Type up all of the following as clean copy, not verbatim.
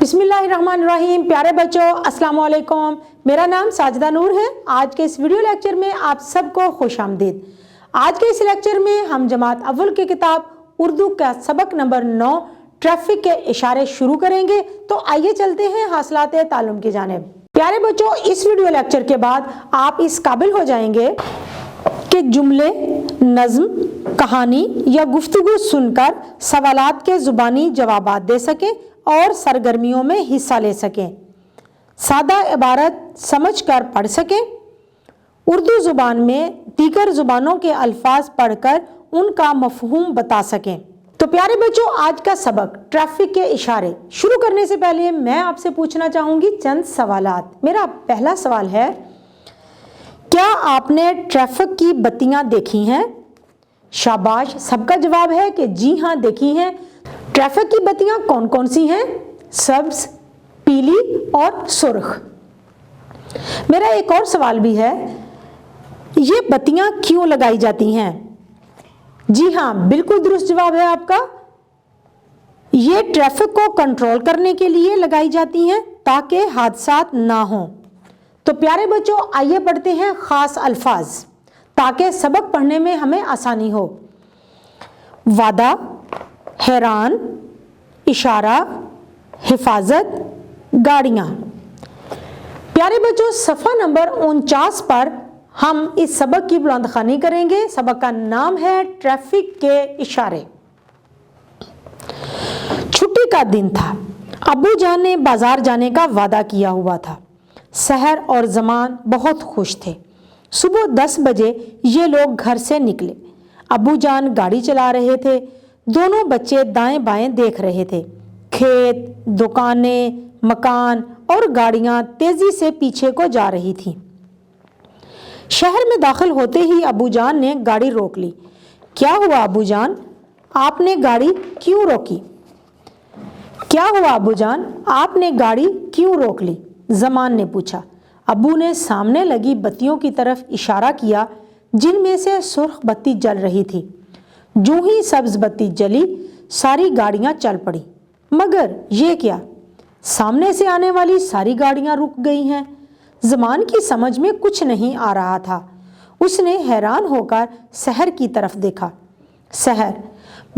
बिस्मिल्लाहिर्रहमानिर्रहीम। प्यारे बच्चों, अस्सलाम वालेकुम। मेरा नाम साजिदा नूर है। आज के इस वीडियो लेक्चर में आप सबको खुश आमदीद। आज के इस लेक्चर में हम जमात अव्वल की किताब उर्दू का सबक नंबर 9 ट्रैफिक के इशारे शुरू करेंगे। तो आइए चलते हैं हासिलात तालुम की जानिब। प्यारे बच्चों, इस वीडियो लेक्चर के बाद आप इस काबिल हो जाएंगे कि जुमले, नज़्म, कहानी या गुफ्तगू सुनकर सवालात के ज़ुबानी जवाबात दे सकें और सरगर्मियों में हिस्सा ले सकें, सादा इबारत समझकर पढ़ सकें, उर्दू ज़ुबान में दीगर ज़ुबानों के अल्फाज पढ़कर उनका मफ़हूम बता सकें। तो प्यारे बच्चों, आज का सबक ट्रैफिक के इशारे शुरू करने से पहले मैं आपसे पूछना चाहूँगी चंद सवालात। मेरा पहला सवाल है, क्या आपने ट्रैफिक की बत्तियाँ देखी हैं? शाबाश, सबका जवाब है कि जी हाँ, देखी हैं। ट्रैफिक की बत्तियां कौन कौन सी हैं? सब्ज, पीली और सुर्ख। मेरा एक और सवाल भी है, ये बत्तियां क्यों लगाई जाती हैं? जी हाँ, बिल्कुल दुरुस्त जवाब है आपका। ये ट्रैफिक को कंट्रोल करने के लिए लगाई जाती हैं ताकि हादसात ना हो। तो प्यारे बच्चों, आइए पढ़ते हैं खास अल्फाज ताकि सबक पढ़ने में हमें आसानी हो। वादा, हैरान, इशारा, हिफाजत, गाड़ियाँ। प्यारे बच्चों, सफ़ा नंबर 49 पर हम इस सबक की बुलंदखानी करेंगे। सबक का नाम है ट्रैफिक के इशारे। छुट्टी का दिन था। अब्बू जान ने बाजार जाने का वादा किया हुआ था। सहर और जमान बहुत खुश थे। सुबह 10 बजे ये लोग घर से निकले। अब्बू जान गाड़ी चला रहे थे। दोनों बच्चे दाएं बाएं देख रहे थे। खेत, दुकानें, मकान और गाड़ियां तेजी से पीछे को जा रही थीं। शहर में दाखिल होते ही अब्बू जान ने गाड़ी रोक ली। क्या हुआ अब्बू जान, आपने गाड़ी क्यों रोकी? क्या हुआ अब्बू जान, आपने गाड़ी क्यों रोक ली? जमान ने पूछा। अब्बू ने सामने लगी बत्तियों की तरफ इशारा किया जिनमें से सुर्ख बत्ती जल रही थी। जो ही सब्ज बत्ती जली, सारी गाड़ियां चल पड़ी। मगर ये क्या, सामने से आने वाली सारी गाड़ियां रुक गई हैं। ज़मान की समझ में कुछ नहीं आ रहा था। उसने हैरान होकर शहर की तरफ देखा। शहर,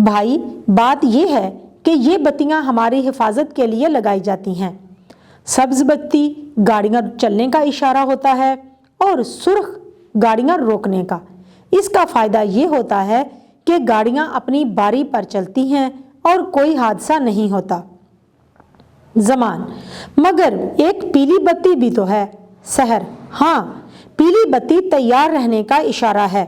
भाई बात यह है कि ये बत्तियां हमारी हिफाजत के लिए लगाई जाती हैं। सब्ज बत्ती गाड़ियां चलने का इशारा होता है और सुर्ख गाड़ियां रोकने का। इसका फ़ायदा ये होता है कि गाड़ियां अपनी बारी पर चलती हैं और कोई हादसा नहीं होता। ज़मान, मगर एक पीली बत्ती भी तो है। शहर, हाँ, पीली बत्ती तैयार रहने का इशारा है।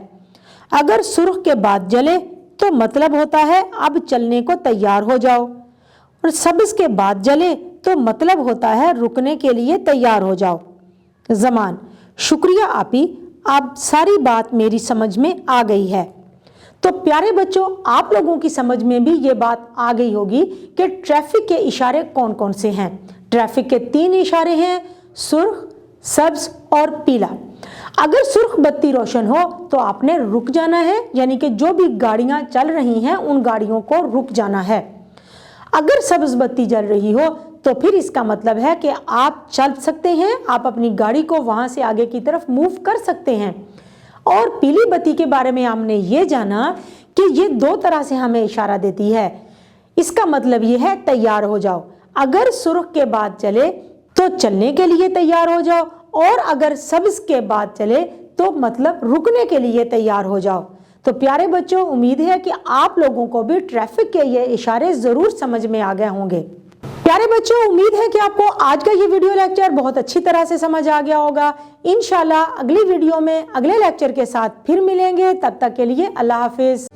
अगर सुर्ख के बाद जले तो मतलब होता है अब चलने को तैयार हो जाओ, और सब्ज के बाद जले तो मतलब होता है रुकने के लिए तैयार हो जाओ। ज़मान, शुक्रिया आपी, अब सारी बात मेरी समझ में आ गई है। तो प्यारे बच्चों, आप लोगों की समझ में भी ये बात आ गई होगी कि ट्रैफिक के इशारे कौन कौन से हैं। ट्रैफिक के 3 इशारे हैं, सुर्ख, सब्ज और पीला। अगर सुर्ख बत्ती रोशन हो तो आपने रुक जाना है, यानी कि जो भी गाड़ियां चल रही हैं उन गाड़ियों को रुक जाना है। अगर सब्ज बत्ती जल रही हो तो फिर इसका मतलब है कि आप चल सकते हैं, आप अपनी गाड़ी को वहां से आगे की तरफ मूव कर सकते हैं। और पीली बत्ती के बारे में हमने ये जाना कि ये 2 तरह से हमें इशारा देती है। इसका मतलब ये है तैयार हो जाओ। अगर सुर्ख के बाद चले तो चलने के लिए तैयार हो जाओ, और अगर सब्ज के बाद चले तो मतलब रुकने के लिए तैयार हो जाओ। तो प्यारे बच्चों, उम्मीद है कि आप लोगों को भी ट्रैफिक के ये इशारे ज़रूर समझ में आ गए होंगे। प्यारे बच्चों, उम्मीद है कि आपको आज का ये वीडियो लेक्चर बहुत अच्छी तरह से समझ आ गया होगा। इंशाल्लाह अगली वीडियो में अगले लेक्चर के साथ फिर मिलेंगे। तब तक के लिए अल्लाह हाफिज़।